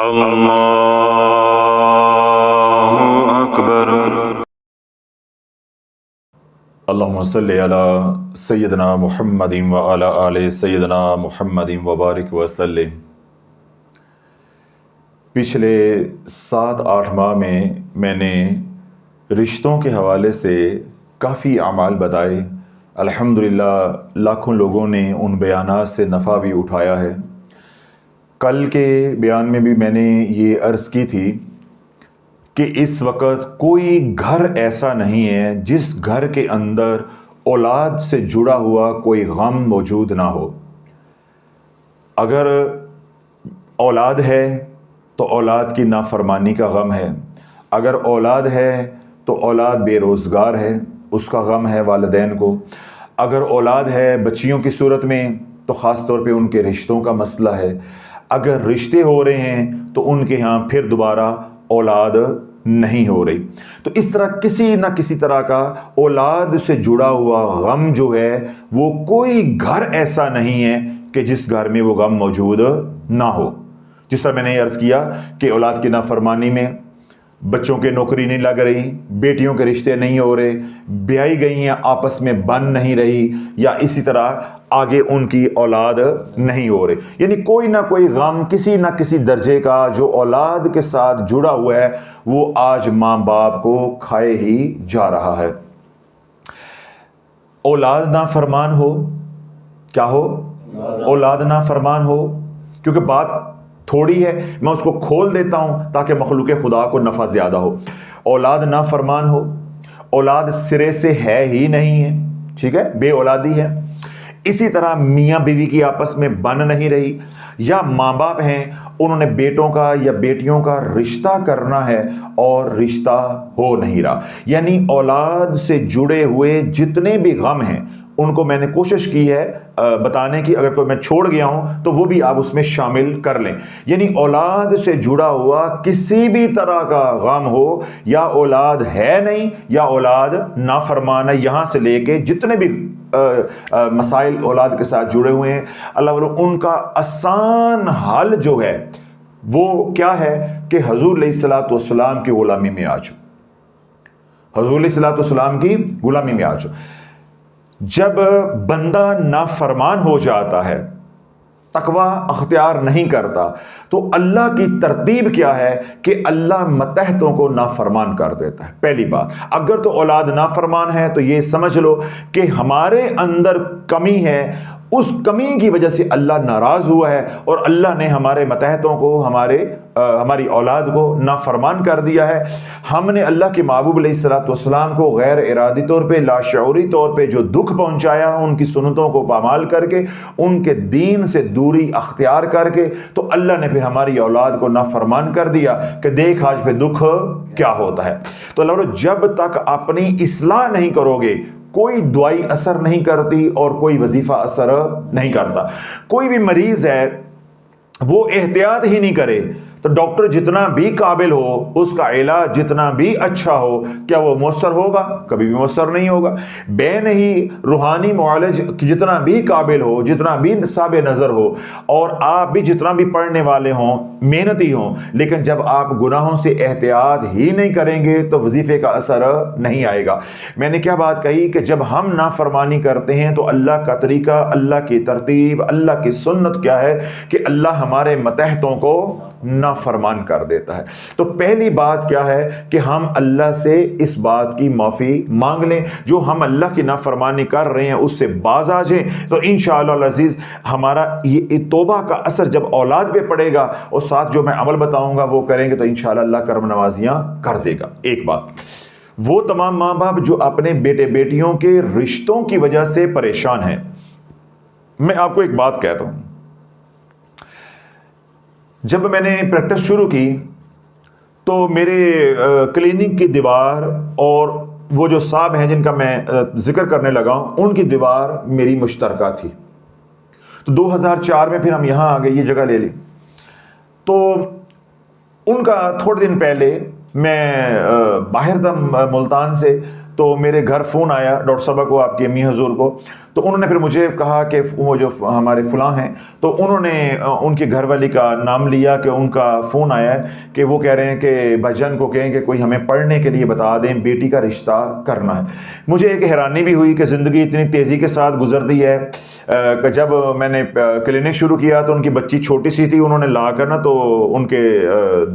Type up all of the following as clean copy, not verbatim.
اللہ اکبر۔ اللہم صلی علی سیدنا محمد وعلی آل سیدنا محمد وبارک وسلم۔ پچھلے 7-8 ماہ میں نے رشتوں کے حوالے سے کافی اعمال بتائے۔ الحمدللہ لاکھوں لوگوں نے ان بیانات سے نفع بھی اٹھایا ہے۔ کل کے بیان میں بھی میں نے یہ عرض کی تھی کہ اس وقت کوئی گھر ایسا نہیں ہے جس گھر کے اندر اولاد سے جڑا ہوا کوئی غم موجود نہ ہو۔ اگر اولاد ہے تو اولاد کی نافرمانی کا غم ہے، اگر اولاد ہے تو اولاد بے روزگار ہے، اس کا غم ہے والدین کو، اگر اولاد ہے بچیوں کی صورت میں تو خاص طور پہ ان کے رشتوں کا مسئلہ ہے، اگر رشتے ہو رہے ہیں تو ان کے ہاں پھر دوبارہ اولاد نہیں ہو رہی۔ تو اس طرح کسی نہ کسی طرح کا اولاد سے جڑا ہوا غم جو ہے وہ کوئی گھر ایسا نہیں ہے کہ جس گھر میں وہ غم موجود نہ ہو۔ جس طرح میں نے عرض کیا کہ اولاد کی نافرمانی میں بچوں کے نوکری نہیں لگ رہی، بیٹیوں کے رشتے نہیں ہو رہے، بیائی گئی ہیں آپس میں بن نہیں رہی، یا اسی طرح آگے ان کی اولاد نہیں ہو رہی، یعنی کوئی نہ کوئی غم کسی نہ کسی درجے کا جو اولاد کے ساتھ جڑا ہوا ہے وہ آج ماں باپ کو کھائے ہی جا رہا ہے۔ اولاد نافرمان ہو، کیا ہو؟ اولاد نافرمان ہو، کیونکہ بات تھوڑی ہے، میں اس کو کھول دیتا ہوں تاکہ مخلوق خدا کو نفع زیادہ ہو۔ اولاد نافرمان ہو، اولاد سرے سے ہے ہی نہیں ہے، ٹھیک ہے، بے اولادی ہے۔ اسی طرح میاں بیوی کی آپس میں بن نہیں رہی، یا ماں باپ ہیں انہوں نے بیٹوں کا یا بیٹیوں کا رشتہ کرنا ہے اور رشتہ ہو نہیں رہا۔ یعنی اولاد سے جڑے ہوئے جتنے بھی غم ہیں ان کو میں نے کوشش کی ہے بتانے کی، اگر کوئی میں چھوڑ گیا ہوں تو وہ بھی آپ اس میں شامل کر لیں۔ یعنی اولاد سے جڑا ہوا کسی بھی طرح کا غم ہو، یا اولاد ہے نہیں یا اولاد نافرمان ہے، یہاں سے لے کے جتنے بھی مسائل اولاد کے ساتھ جڑے ہوئے ہیں، اللہ والوں ان کا آسان حل جو ہے وہ کیا ہے کہ حضور علیہ الصلوۃ والسلام کی غلامی میں آ جاؤ۔ حضور علیہ الصلوۃ والسلام کی غلامی میں آ جاؤ۔ جب بندہ نافرمان ہو جاتا ہے، تقوی اختیار نہیں کرتا، تو اللہ کی ترتیب کیا ہے کہ اللہ متحدوں کو نافرمان کر دیتا ہے۔ پہلی بات، اگر تو اولاد نافرمان ہے تو یہ سمجھ لو کہ ہمارے اندر کمی ہے، اس کمی کی وجہ سے اللہ ناراض ہوا ہے اور اللہ نے ہمارے متحدوں کو، ہماری اولاد کو نافرمان کر دیا ہے۔ ہم نے اللہ کے محبوب علیہ الصلوۃ والسلام کو غیر ارادی طور پہ، لاشعوری طور پہ جو دکھ پہنچایا ان کی سنتوں کو پامال کر کے، ان کے دین سے دوری اختیار کر کے، تو اللہ نے پھر ہماری اولاد کو نافرمان کر دیا کہ دیکھ آج پہ دکھ کیا ہوتا ہے۔ تو اللہ جب تک اپنی اصلاح نہیں کرو گے کوئی دعائی اثر نہیں کرتی اور کوئی وظیفہ اثر نہیں کرتا۔ کوئی بھی مریض ہے وہ احتیاط ہی نہیں کرے تو ڈاکٹر جتنا بھی قابل ہو، اس کا علاج جتنا بھی اچھا ہو، کیا وہ مؤثر ہوگا؟ کبھی بھی مؤثر نہیں ہوگا۔ بے نہیں روحانی معالج جتنا بھی قابل ہو، جتنا بھی صاحب نظر ہو، اور آپ بھی جتنا بھی پڑھنے والے ہوں، محنتی ہوں، لیکن جب آپ گناہوں سے احتیاط ہی نہیں کریں گے تو وظیفے کا اثر نہیں آئے گا۔ میں نے کیا بات کہی کہ جب ہم نافرمانی کرتے ہیں تو اللہ کا طریقہ، اللہ کی ترتیب، اللہ کی سنت کیا ہے کہ اللہ ہمارے متحدوں کو نافرمان کر دیتا ہے۔ تو پہلی بات کیا ہے کہ ہم اللہ سے اس بات کی معافی مانگ لیں، جو ہم اللہ کی نافرمانی کر رہے ہیں اس سے باز آ جائیں، تو انشاءاللہ العزیز ہمارا یہ توبہ کا اثر جب اولاد پہ پڑے گا اور ساتھ جو میں عمل بتاؤں گا وہ کریں گے تو انشاءاللہ اللہ کرم نوازیاں کر دے گا۔ ایک بات، وہ تمام ماں باپ جو اپنے بیٹے بیٹیوں کے رشتوں کی وجہ سے پریشان ہیں، میں آپ کو ایک بات کہتا ہوں، جب میں نے پریکٹس شروع کی تو میرے کلینک کی دیوار اور وہ جو صاحب ہیں جن کا میں ذکر کرنے لگا ہوں ان کی دیوار میری مشترکہ تھی۔ تو 2004 میں پھر ہم یہاں آ گئے، یہ جگہ لے لی۔ تو ان کا تھوڑے دن پہلے میں باہر تھا ملتان سے، تو میرے گھر فون آیا ڈاکٹر صاحبہ کو، آپ کی امی حضور کو، تو انہوں نے پھر مجھے کہا کہ وہ جو ہمارے فلاں ہیں، تو انہوں نے ان کی گھر والی کا نام لیا کہ ان کا فون آیا ہے کہ وہ کہہ رہے ہیں کہ بھجن کو کہیں کہ کوئی ہمیں پڑھنے کے لیے بتا دیں، بیٹی کا رشتہ کرنا ہے۔ مجھے ایک حیرانی بھی ہوئی کہ زندگی اتنی تیزی کے ساتھ گزرتی ہے کہ جب میں نے کلینک شروع کیا تو ان کی بچی چھوٹی سی تھی، انہوں نے لا کر نا تو ان کے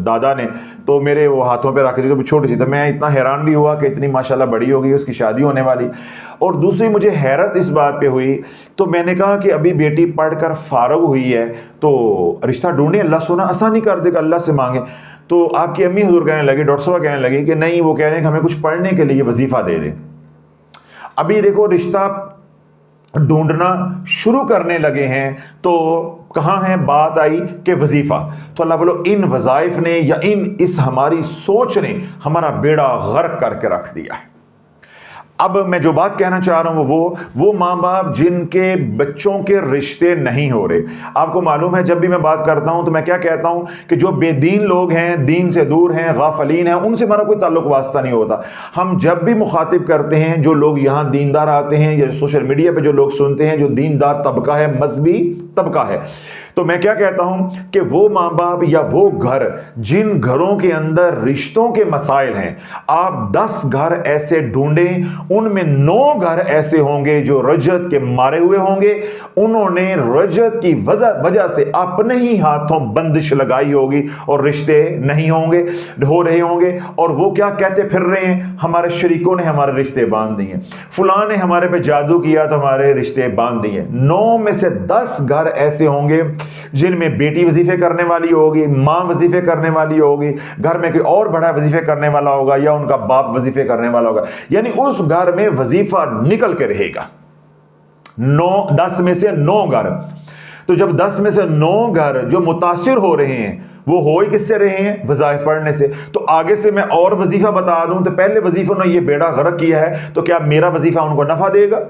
دادا نے تو میرے وہ ہاتھوں پہ رکھ دی، تو چھوٹی سی، تو میں اتنا حیران بھی ہوا کہ اتنی ماشاءاللہ بڑی ہو گئی، اس کی شادی ہونے والی۔ اور دوسری مجھے حیرت اس بات پہ ہوئی، تو میں نے کہا کہ ابھی بیٹی پڑھ کر فارغ ہوئی ہے تو رشتہ ڈھونڈیں، اللہ سونا آسانی کر دے گا، اللہ سے مانگیں۔ تو آپ کی امی حضور کہنے لگی، ڈاکٹر صاحب کہنے لگی کہ نہیں، وہ کہہ رہے ہیں کہ ہمیں کچھ پڑھنے کے لیے وظیفہ دے دیں۔ ابھی دیکھو رشتہ ڈھونڈنا شروع کرنے لگے ہیں تو کہاں ہے بات آئی کہ وظیفہ۔ تو اللہ بولو ان وظائف نے یا اس ہماری سوچ نے ہمارا بیڑا غرق کر کے رکھ دیا ہے۔ اب میں جو بات کہنا چاہ رہا ہوں وہ ماں باپ جن کے بچوں کے رشتے نہیں ہو رہے۔ آپ کو معلوم ہے جب بھی میں بات کرتا ہوں تو میں کیا کہتا ہوں کہ جو بے دین لوگ ہیں، دین سے دور ہیں، غافلین ہیں، ان سے ہمارا کوئی تعلق واسطہ نہیں ہوتا۔ ہم جب بھی مخاطب کرتے ہیں جو لوگ یہاں دیندار آتے ہیں یا سوشل میڈیا پہ جو لوگ سنتے ہیں جو دیندار طبقہ ہے، مذہبی طبقہ ہے، تو میں کیا کہتا ہوں کہ وہ ماں باپ یا وہ گھر جن گھروں کے اندر رشتوں کے مسائل ہیں، آپ 10 گھر ایسے ڈھونڈیں، ان میں 9 گھر ایسے ہوں گے جو رجعت کے مارے ہوئے ہوں گے، انہوں نے رجعت کی وجہ سے اپنے ہی ہاتھوں بندش لگائی ہوگی اور رشتے نہیں ہو رہے ہوں گے، اور وہ کیا کہتے پھر رہے ہیں، ہمارے شریکوں نے ہمارے رشتے باندھ دیے، فلاں نے ہمارے پہ جادو کیا تو ہمارے رشتے باندھ دیے۔ 9 میں سے 10 گھر ایسے ہوں گے جن میں بیٹی وظیفے کرنے والی ہوگی، ماں وظیفے کرنے والی ہوگی، گھر میں کوئی اور بڑا وظیفے کرنے والا ہوگا یا ان کا باپ وظیفے کرنے والا ہوگا، یعنی اس گھر میں وظیفہ نکل کے رہے گا۔ 10 میں سے 9 گھر، تو جب 10 میں سے 9 گھر جو متاثر ہو رہے ہیں وہ ہو ہی کس سے رہے ہیں؟ وظائف پڑھنے سے۔ تو آگے سے میں اور وظیفہ بتا دوں تو پہلے وظیفوں نے یہ بیڑا غرق کیا ہے، تو کیا میرا وظیفہ ان کو نفع دے گا؟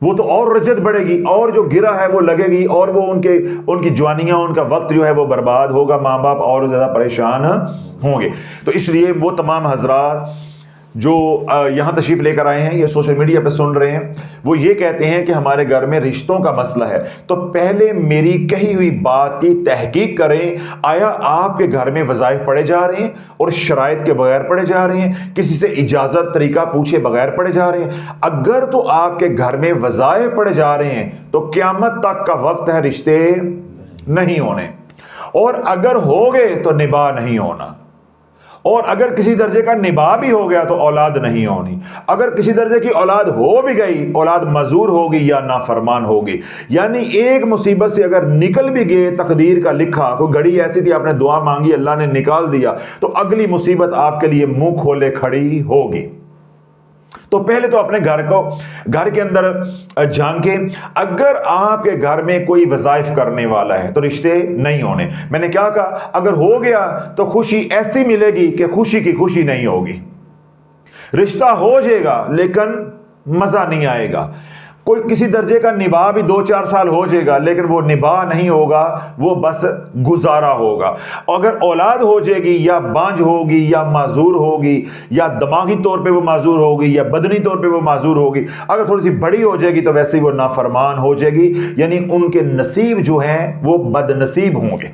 وہ تو اور رجت بڑھے گی، اور جو گرا ہے وہ لگے گی، اور وہ ان کی جوانیاں، ان کا وقت جو ہے وہ برباد ہوگا، ماں باپ اور زیادہ پریشان ہوں گے۔ تو اس لیے وہ تمام حضرات جو یہاں تشریف لے کر آئے ہیں، یہ سوشل میڈیا پہ سن رہے ہیں، وہ یہ کہتے ہیں کہ ہمارے گھر میں رشتوں کا مسئلہ ہے، تو پہلے میری کہی ہوئی بات کی تحقیق کریں، آیا آپ کے گھر میں وظائف پڑھے جا رہے ہیں اور شرائط کے بغیر پڑھے جا رہے ہیں، کسی سے اجازت طریقہ پوچھے بغیر پڑھے جا رہے ہیں؟ اگر تو آپ کے گھر میں وظائف پڑھے جا رہے ہیں تو قیامت تک کا وقت ہے رشتے نہیں ہونے، اور اگر ہو گئے تو نباہ نہیں ہونا، اور اگر کسی درجے کا نباہ بھی ہو گیا تو اولاد نہیں ہونی، اگر کسی درجے کی اولاد ہو بھی گئی اولاد معذور ہوگی یا نافرمان ہوگی۔ یعنی ایک مصیبت سے اگر نکل بھی گئے، تقدیر کا لکھا، کوئی گھڑی ایسی تھی آپ نے دعا مانگی اللہ نے نکال دیا، تو اگلی مصیبت آپ کے لیے منہ کھولے کھڑی ہوگی۔ تو پہلے تو اپنے گھر کے اندر جھانکیں، اگر آپ کے گھر میں کوئی وظائف کرنے والا ہے تو رشتے نہیں ہونے۔ میں نے کیا کہا؟ اگر ہو گیا تو خوشی ایسی ملے گی کہ خوشی کی خوشی نہیں ہوگی، رشتہ ہو جائے گا لیکن مزہ نہیں آئے گا، کوئی کسی درجے کا نباہ بھی 2-4 سال ہو جائے گا لیکن وہ نباہ نہیں ہوگا، وہ بس گزارا ہوگا۔ اگر اولاد ہو جائے گی یا بانجھ ہوگی یا معذور ہوگی یا دماغی طور پہ وہ معذور ہوگی یا بدنی طور پہ وہ معذور ہوگی، اگر تھوڑی سی بڑی ہو جائے گی تو ویسے ہی وہ نافرمان ہو جائے گی، یعنی ان کے نصیب جو ہیں وہ بد نصیب ہوں گے،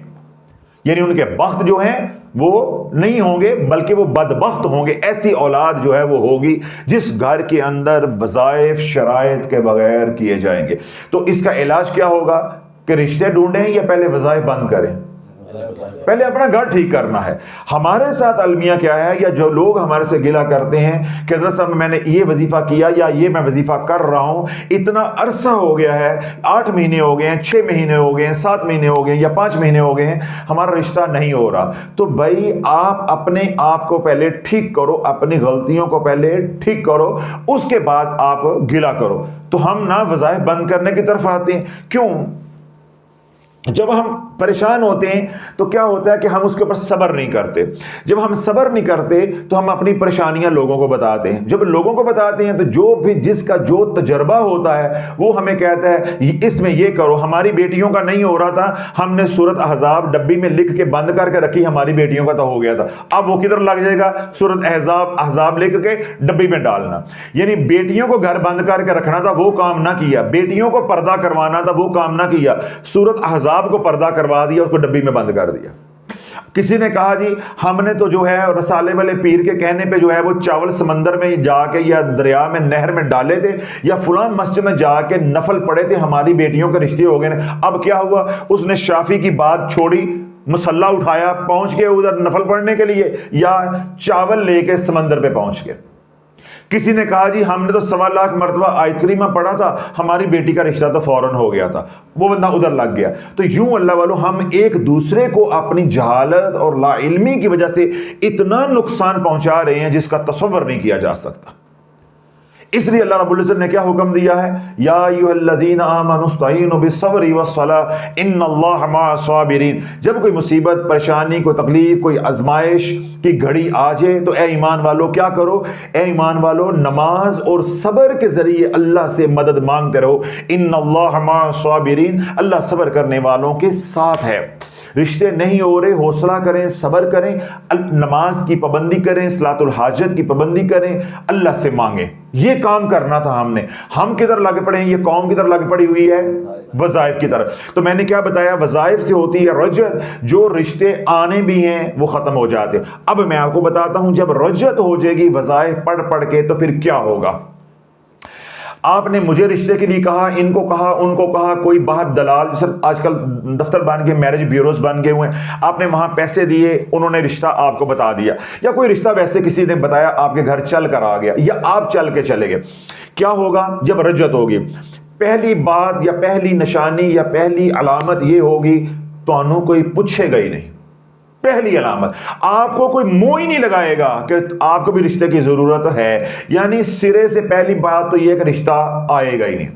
یعنی ان کے بخت جو ہیں وہ نہیں ہوں گے بلکہ وہ بدبخت ہوں گے۔ ایسی اولاد جو ہے وہ ہوگی جس گھر کے اندر وظائف شرائط کے بغیر کیے جائیں گے۔ تو اس کا علاج کیا ہوگا کہ رشتے ڈھونڈیں یا پہلے وظائف بند کریں؟ پہلے اپنا گھر ٹھیک کرنا ہے۔ ہمارے ساتھ المیہ کیا ہے، یا جو لوگ ہمارے سے گلہ کرتے ہیں کہ حضرت صاحب میں نے یہ وظیفہ کیا یا یہ میں وظیفہ کر رہا ہوں، اتنا عرصہ ہو گیا ہے، 8 مہینے ہو گئے ہیں، 6 مہینے ہو گئے ہیں، 7 مہینے ہو گئے ہیں یا 5 مہینے ہو گئے ہیں، ہمارا رشتہ نہیں ہو رہا۔ تو بھائی آپ اپنے آپ کو پہلے ٹھیک کرو، اپنی غلطیوں کو پہلے ٹھیک کرو، اس کے بعد آپ گلہ کرو۔ تو ہم نہ وظائف بند کرنے کی طرف آتے ہیں، کیوں؟ جب ہم پریشان ہوتے ہیں تو کیا ہوتا ہے کہ ہم اس کے اوپر صبر نہیں کرتے. جب ہم صبر نہیں کرتے تو ہم اپنی پریشانیاں لوگوں کو بتاتے ہیں. جب لوگوں کو بتاتے ہیں تو جو بھی جس کا جو تجربہ ہوتا ہے وہ ہمیں کہتا ہے اس میں یہ کرو. ہماری بیٹیوں کا نہیں ہو رہا تھا, ہم نے سورۃ احزاب ڈبی میں لکھ کے بند کر کے رکھی, ہماری بیٹیوں کا تو ہو گیا تھا. اب وہ کدھر لگ جائے گا؟ سورۃ احزاب لکھ کے ڈبی میں ڈالنا. یعنی بیٹیوں کو گھر بند کر کے رکھنا تھا, وہ کام نہ کیا. بیٹیوں کو پردہ کروانا تھا, وہ کام نہ کیا. سورۃ احزاب کو پردہ کروا دیا, اس کو ڈبی میں بند کر دیا. کسی نے کہا جی ہم نے تو جو ہے رسالے والے پیر کے کہنے پہ جو ہے وہ چاول سمندر میں جا کے یا دریا میں نہر میں ڈالے تھے یا فلاں مسجد میں جا کے نفل پڑے تھے, ہماری بیٹیوں کے رشتے ہو گئے. اب کیا ہوا؟ اس نے شافی کی بات چھوڑی, مسلح اٹھایا, پہنچ گئے ادھر نفل پڑھنے کے لیے, یا چاول لے کے سمندر پہ پہنچ گئے. کسی نے کہا جی ہم نے تو 1.25 لاکھ مرتبہ آیت کریمہ پڑھا تھا, ہماری بیٹی کا رشتہ تو فوراً ہو گیا تھا, وہ بندہ ادھر لگ گیا. تو یوں اللہ والو ہم ایک دوسرے کو اپنی جہالت اور لا علمی کی وجہ سے اتنا نقصان پہنچا رہے ہیں جس کا تصور نہیں کیا جا سکتا. اس لیے اللہ رب العزت نے کیا حکم دیا ہے؟ یا ایھا الذین آمنوا استعینوا بالصبر والصلاۃ ان اللہ مع الصابرین. جب کوئی مصیبت, پریشانی, کوئی تکلیف, کوئی آزمائش کی گھڑی آ جائے تو اے ایمان والو کیا کرو؟ اے ایمان والو نماز اور صبر کے ذریعے اللہ سے مدد مانگتے رہو. ان اللہ مع الصابرین, اللہ صبر کرنے والوں کے ساتھ ہے. رشتے نہیں ہو رہے, حوصلہ کریں, صبر کریں, نماز کی پابندی کریں, صلاۃ الحاجت کی پابندی کریں, اللہ سے مانگیں. یہ کام کرنا تھا ہم نے. ہم کدھر لگ پڑے ہیں؟ یہ قوم کدھر لگ پڑی ہوئی ہے؟ وظائف کی طرف. تو میں نے کیا بتایا؟ وظائف سے ہوتی ہے رجعت, جو رشتے آنے بھی ہیں وہ ختم ہو جاتے. اب میں آپ کو بتاتا ہوں جب رجعت ہو جائے گی وظائف پڑھ کے تو پھر کیا ہوگا. آپ نے مجھے رشتے کے لیے کہا, ان کو کہا, ان کو کہا, کوئی باہر دلال, جیسے آج کل دفتر بن گئے, میرج بیوروز بن گئے ہوئے ہیں, آپ نے وہاں پیسے دیے, انہوں نے رشتہ آپ کو بتا دیا, یا کوئی رشتہ ویسے کسی نے بتایا آپ کے گھر چل کر آ گیا, یا آپ چل کے چلے گئے. کیا ہوگا جب رجعت ہوگی؟ پہلی بات یا پہلی نشانی یا پہلی علامت یہ ہوگی تو کوئی پوچھے گا ہی نہیں. پہلی علامت, آپ کو کوئی منہ ہی نہیں لگائے گا کہ آپ کو بھی رشتے کی ضرورت ہے. یعنی سرے سے پہلی بات تو یہ کہ رشتہ آئے گا ہی نہیں.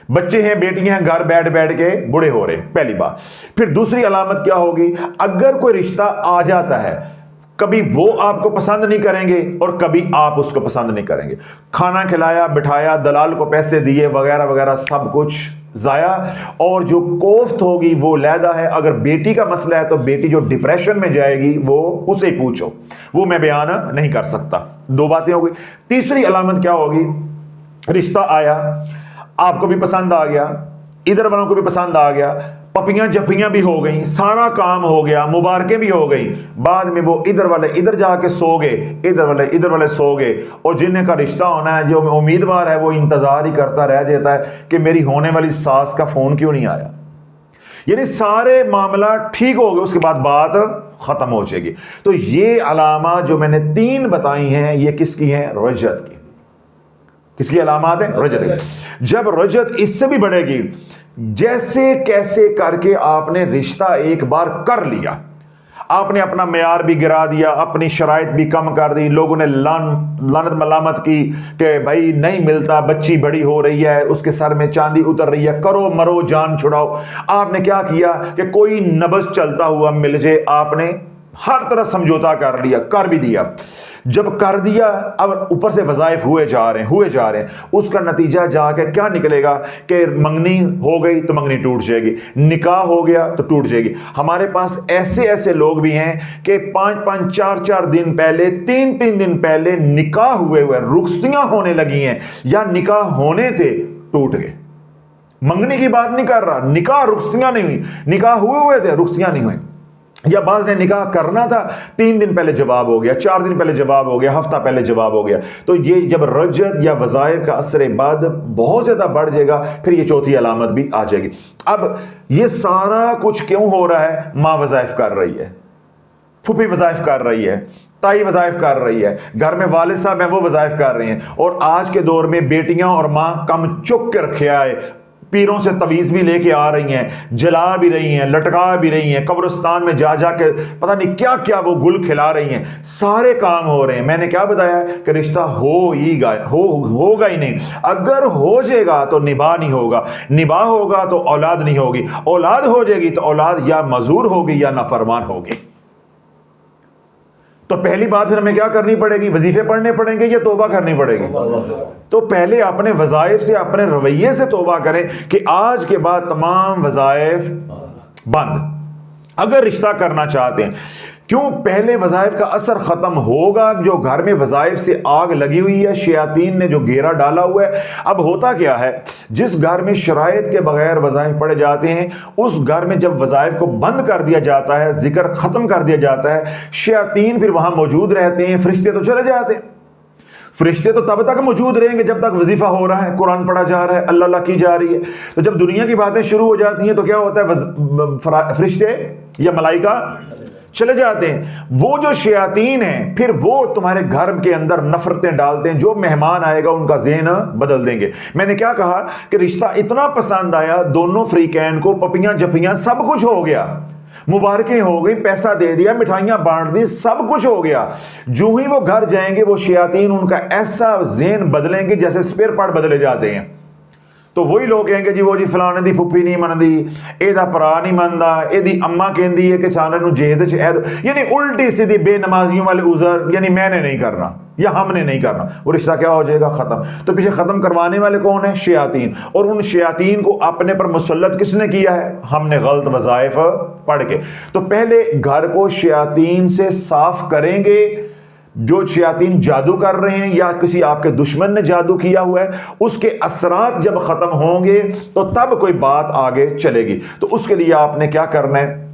بچے ہیں, بیٹیاں ہیں, گھر بیٹھ کے بوڑھے ہو رہے ہیں, پہلی بات. پھر دوسری علامت کیا ہوگی؟ اگر کوئی رشتہ آ جاتا ہے, کبھی وہ آپ کو پسند نہیں کریں گے اور کبھی آپ اس کو پسند نہیں کریں گے. کھانا کھلایا, بٹھایا, دلال کو پیسے دیے, وغیرہ وغیرہ, سب کچھ ضائع. اور جو کوفت ہوگی وہ علیحدہ ہے. اگر بیٹی کا مسئلہ ہے تو بیٹی جو ڈپریشن میں جائے گی وہ اسے پوچھو, وہ میں بیان نہیں کر سکتا. 2 باتیں ہو گئی. تیسری علامت کیا ہوگی؟ رشتہ آیا, آپ کو بھی پسند آ گیا, ادھر والوں کو بھی پسند آ گیا, پپیاں جپیاں بھی ہو گئیں, سارا کام ہو گیا, مبارکیں بھی ہو گئیں. بعد میں وہ ادھر والے ادھر جا کے سو گئے, ادھر والے سو گئے, اور جن کا رشتہ ہونا ہے, جو امیدوار ہے, وہ انتظار ہی کرتا رہ جاتا ہے کہ میری ہونے والی ساس کا فون کیوں نہیں آیا. یعنی سارے معاملہ ٹھیک ہو گئے, اس کے بعد بات ختم ہو جائے گی. تو یہ علامات جو میں نے 3 بتائی ہیں یہ کس کی ہیں؟ رجعت کی. کس کی علامات ہیں؟ رجعت کی. جب رجعت اس سے بھی بڑھے گی, جیسے کیسے کر کے آپ نے رشتہ ایک بار کر لیا, آپ نے اپنا معیار بھی گرا دیا, اپنی شرائط بھی کم کر دی, لوگوں نے لعنت ملامت کی کہ بھائی نہیں ملتا, بچی بڑی ہو رہی ہے, اس کے سر میں چاندی اتر رہی ہے, کرو مرو جان چھڑاؤ. آپ نے کیا کیا کہ کوئی نبض چلتا ہوا مل جائے, آپ نے ہر طرح سمجھوتا کر لیا, کر بھی دیا. جب کر دیا, اب اوپر سے وظائف ہوئے جا رہے ہیں, اس کا نتیجہ جا کے کیا نکلے گا کہ منگنی ہو گئی تو منگنی ٹوٹ جائے گی, نکاح ہو گیا تو ٹوٹ جائے گی. ہمارے پاس ایسے لوگ بھی ہیں کہ 5 4 دن پہلے, 3 دن پہلے نکاح ہوئے رخصتیاں ہونے لگی ہیں, یا نکاح ہونے تھے ٹوٹ گئے. منگنی کی بات نہیں کر رہا, نکاح رخصتیاں نہیں ہوئی, نکاح ہوئے تھے رخصتیاں نہیں ہوئی. یا بعض نے نکاح کرنا تھا, 3 دن پہلے جواب ہو گیا, 4 دن پہلے جواب ہو گیا, ہفتہ پہلے جواب ہو گیا. تو یہ جب رجعت یا وظائف کا اثر بعد بہت زیادہ بڑھ جائے گا, پھر یہ چوتھی علامت بھی آ جائے گی. اب یہ سارا کچھ کیوں ہو رہا ہے؟ ماں وظائف کر رہی ہے, پھوپھی وظائف کر رہی ہے, تائی وظائف کر رہی ہے, گھر میں والد صاحب ہیں وہ وظائف کر رہے ہیں. اور آج کے دور میں بیٹیاں اور ماں کم چک کے رکھے آئے, پیروں سے تویز بھی لے کے آ رہی ہیں, جلا بھی رہی ہیں, لٹکا بھی رہی ہیں, قبرستان میں جا جا کے پتہ نہیں کیا کیا وہ گل کھلا رہی ہیں, سارے کام ہو رہے ہیں. میں نے کیا بتایا کہ رشتہ ہوگا ہی نہیں. اگر ہو جائے گا تو نباہ نہیں ہوگا, نباہ ہوگا تو اولاد نہیں ہوگی, اولاد ہو جائے گی تو اولاد یا مزور ہوگی یا نافرمان ہوگی. تو پہلی بات پھر ہمیں کیا کرنی پڑے گی؟ وظیفے پڑھنے پڑیں گے یا توبہ کرنی پڑے گی؟ تو پہلے اپنے وظائف سے, اپنے رویے سے توبہ کریں کہ آج کے بعد تمام وظائف بند. اگر رشتہ کرنا چاہتے ہیں, کیوں پہلے وظائف کا اثر ختم ہوگا. جو گھر میں وظائف سے آگ لگی ہوئی ہے, شیاطین نے جو گھیرا ڈالا ہوا ہے. اب ہوتا کیا ہے, جس گھر میں شرائط کے بغیر وظائف پڑھے جاتے ہیں, اس گھر میں جب وظائف کو بند کر دیا جاتا ہے, ذکر ختم کر دیا جاتا ہے, شیاطین پھر وہاں موجود رہتے ہیں, فرشتے تو چلے جاتے ہیں. فرشتے تو تب تک موجود رہیں گے جب تک وظیفہ ہو رہا ہے, قرآن پڑھا جا رہا ہے, اللہ اللہ کی جا رہی ہے. تو جب دنیا کی باتیں شروع ہو جاتی ہیں تو کیا ہوتا ہے, فرشتے یا ملائکہ چلے جاتے ہیں. وہ جو شیاطین ہیں پھر وہ تمہارے گھر کے اندر نفرتیں ڈالتے ہیں. جو مہمان آئے گا ان کا ذہن بدل دیں گے. میں نے کیا کہا کہ رشتہ اتنا پسند آیا, دونوں فریقین کو پپیاں جپیاں سب کچھ ہو گیا, مبارکیں ہو گئی, پیسہ دے دیا, مٹھائیاں بانٹ دی, سب کچھ ہو گیا. جو ہی وہ گھر جائیں گے وہ شیاطین ان کا ایسا ذہن بدلیں گے جیسے سپیئر پارٹ بدلے جاتے ہیں. تو وہی لوگ کہیں گے جی وہ جی فلانے دی پھپھی نہیں مندی, اے دا پرا نہیں مندا, اے دی اماں کہندی ہے کہ سانے نو جہد چ اے, یعنی الٹی سیدھی بے نمازیوں والے عذر, یعنی میں نے نہیں کرنا یا ہم نے نہیں کرنا. وہ رشتہ کیا ہو جائے گا؟ ختم. تو پیچھے ختم کروانے والے کون ہیں؟ شیاطین. اور ان شیاطین کو اپنے پر مسلط کس نے کیا ہے؟ ہم نے غلط وظائف پڑھ کے. تو پہلے گھر کو شیاطین سے صاف کریں گے. جو شیاطین جادو کر رہے ہیں یا کسی آپ کے دشمن نے جادو کیا ہوا ہے, اس کے اثرات جب ختم ہوں گے تو تب کوئی بات آگے چلے گی. تو اس کے لیے آپ نے کیا کرنا ہے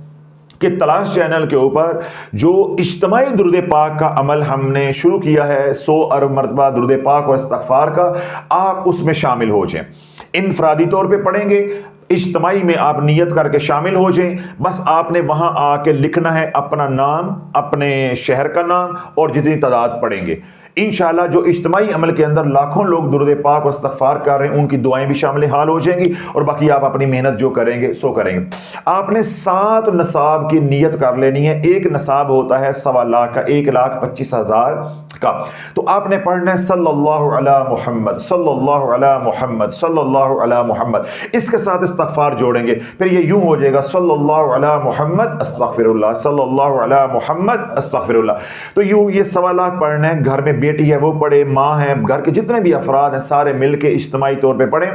کہ تلاش چینل کے اوپر جو اجتماعی درود پاک کا عمل ہم نے شروع کیا ہے, 100 ارب مرتبہ درود پاک اور استغفار کا, آپ اس میں شامل ہو جائیں. انفرادی طور پہ پڑھیں گے, اجتماعی میں آپ نیت کر کے شامل ہو جائیں. بس آپ نے وہاں آ کے لکھنا ہے اپنا نام, اپنے شہر کا نام اور جتنی تعداد پڑھیں گے. انشاءاللہ جو اجتماعی عمل کے اندر لاکھوں لوگ درود پاک اور استغفار کر رہے ہیں, ان کی دعائیں بھی شامل حال ہو جائیں گی, اور باقی آپ اپنی محنت جو کریں گے سو کریں گے. آپ نے 7 نصاب کی نیت کر لینی ہے. ایک نصاب ہوتا ہے 1.25 لاکھ کا, 1,25,000 کا. تو آپ نے پڑھنا ہے صلی اللہ علی محمد, صلی اللہ علی محمد, صلی اللہ علی محمد. اس کے ساتھ استغفار جوڑیں گے, پھر یہ یوں ہو جائے گا صلی اللہ علی محمد استغفر اللہ, صلی اللہ علی محمد استغفر اللہ. تو یوں یہ 1.25 لاکھ پڑھنا ہے. گھر میں بیٹی ہے وہ پڑھے, ماں ہے, گھر کے جتنے بھی افراد ہیں سارے مل کے اجتماعی طور پہ پڑھیں.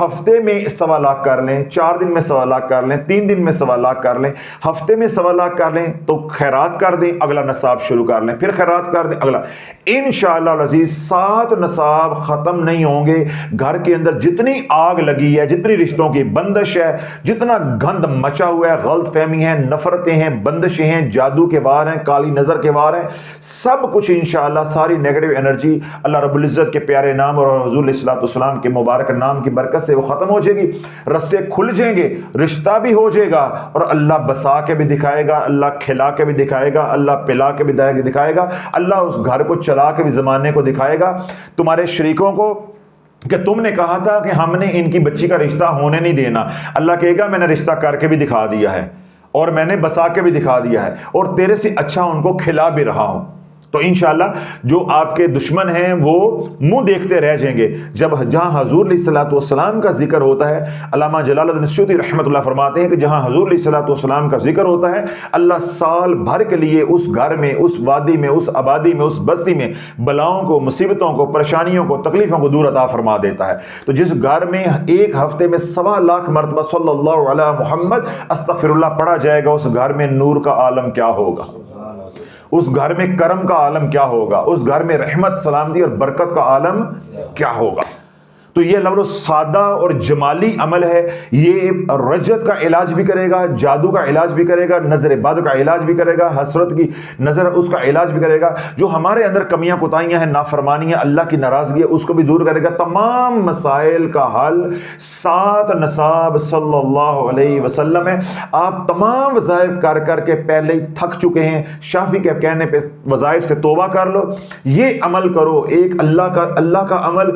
ہفتے میں 1.25 لاکھ کر لیں, 4 دن میں 1.25 لاکھ کر لیں, 3 دن میں 1.25 لاکھ کر لیں, ہفتے میں 1.25 لاکھ کر لیں. تو خیرات کر دیں, اگلا نصاب شروع کر لیں, پھر خیرات کر دیں اگلا. انشاءاللہ العزیز 7 نصاب ختم نہیں ہوں گے. گھر کے اندر جتنی آگ لگی ہے, جتنی رشتوں کی بندش ہے, جتنا گند مچا ہوا ہے, غلط فہمی ہے, نفرتیں ہیں, بندشیں ہیں, جادو کے وار ہیں, کالی نظر کے وار ہیں, سب کچھ انشاءاللہ ساری نیگیٹو انرجی اللہ رب العزت کے پیارے نام اور حضور علیہ الصلوۃ والسلام کے مبارک نام کی برکت سے وہ ختم ہو جائے گی. رستے کھل جائیں گے, رشتہ بھی ہو جائے گا, اور اللہ بسا کے بھی دکھائے گا, اللہ کھلا کے بھی دکھائے گا, اللہ پلا کے بھی دکھائے گا, اللہ اس گھر کو چلا کے بھی زمانے کو دکھائے گا. تمہارے شریکوں کو کہ تم نے کہا تھا کہ ہم نے ان کی بچی کا رشتہ ہونے نہیں دینا, اللہ کہے گا میں نے رشتہ کر کے بھی دکھا دیا ہے, اور میں نے بسا کے بھی دکھا دیا ہے, اور تیرے سے اچھا ان کو کھلا بھی رہا ہوں. تو انشاءاللہ جو آپ کے دشمن ہیں وہ منہ دیکھتے رہ جائیں گے. جب جہاں حضور علیہ الصلوۃ والسلام کا ذکر ہوتا ہے, علامہ جلال الدین سیوطی رحمۃ اللہ فرماتے ہیں کہ جہاں حضور علیہ الصلوۃ والسلام کا ذکر ہوتا ہے, اللہ سال بھر کے لیے اس گھر میں, اس وادی میں, اس آبادی میں, اس بستی میں بلاؤں کو, مصیبتوں کو, پریشانیوں کو, تکلیفوں کو دور عطا فرما دیتا ہے. تو جس گھر میں ایک ہفتے میں 1.25 لاکھ مرتبہ صلی اللہ علی محمد استغفر اللہ پڑھا جائے گا, اس گھر میں نور کا عالم کیا ہوگا, اس گھر میں کرم کا عالم کیا ہوگا, اس گھر میں رحمت, سلامتی اور برکت کا عالم کیا ہوگا. تو یہ لفظ سادہ اور جمالی عمل ہے. یہ رجت کا علاج بھی کرے گا, جادو کا علاج بھی کرے گا, نظر بد کا علاج بھی کرے گا, حسرت کی نظر اس کا علاج بھی کرے گا. جو ہمارے اندر کمیاں کوتاہیاں ہیں, نافرمانیاں, اللہ کی ناراضگی ہے, اس کو بھی دور کرے گا. تمام مسائل کا حل 7 نصاب صلی اللہ علیہ وسلم ہے. آپ تمام وظائف کر کر کے پہلے ہی تھک چکے ہیں. شافی کے کہنے پہ وظائف سے توبہ کر لو, یہ عمل کرو, ایک اللہ کا عمل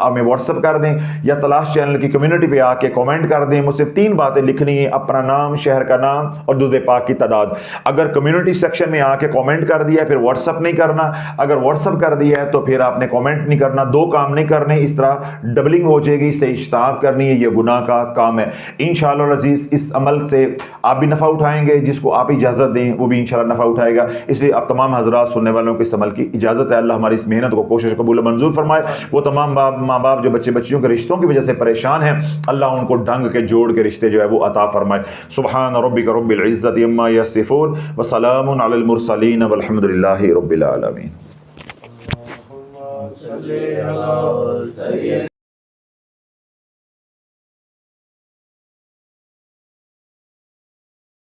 ہمیں واٹس ایپ کر دیں، یا تلاش چینل کی کمیونٹی پہ آ کے کامنٹ کر دیں. مجھ سے 3 باتیں لکھنی ہیں: اپنا نام، شہر کا نام اور درود پاک کی تعداد. اگر کمیونٹی سیکشن میں آ کے کامنٹ کر دیا ہے پھر واٹس ایپ نہیں کرنا، اگر واٹس ایپ کر دیا ہے تو پھر آپ نے کامنٹ نہیں کرنا. 2 کام نہیں کرنے، اس طرح ڈبلنگ ہو جائے گی. اس سے اجتناب کرنی ہے، یہ گناہ کا کام ہے. انشاءاللہ العزیز اس عمل سے آپ بھی نفع اٹھائیں گے، جس کو آپ اجازت دیں وہ بھی انشاءاللہ نفع اٹھائے گا. اس لیے آپ تمام حضرات سننے والوں کو اس عمل کی اجازت ہے. اللہ ہماری اس محنت کو، کوشش قبول و منظور فرمائے. وہ تمام ماں باپ جو بچیوں کے رشتوں کی وجہ سے پریشان ہیں، اللہ ان کو ڈھنگ کے جوڑ کے رشتے جو ہے وہ عطا فرمائے. سبحان ربک رب العزت عما یصفون وسلام علی المرسلین والحمد للہ رب العالمین.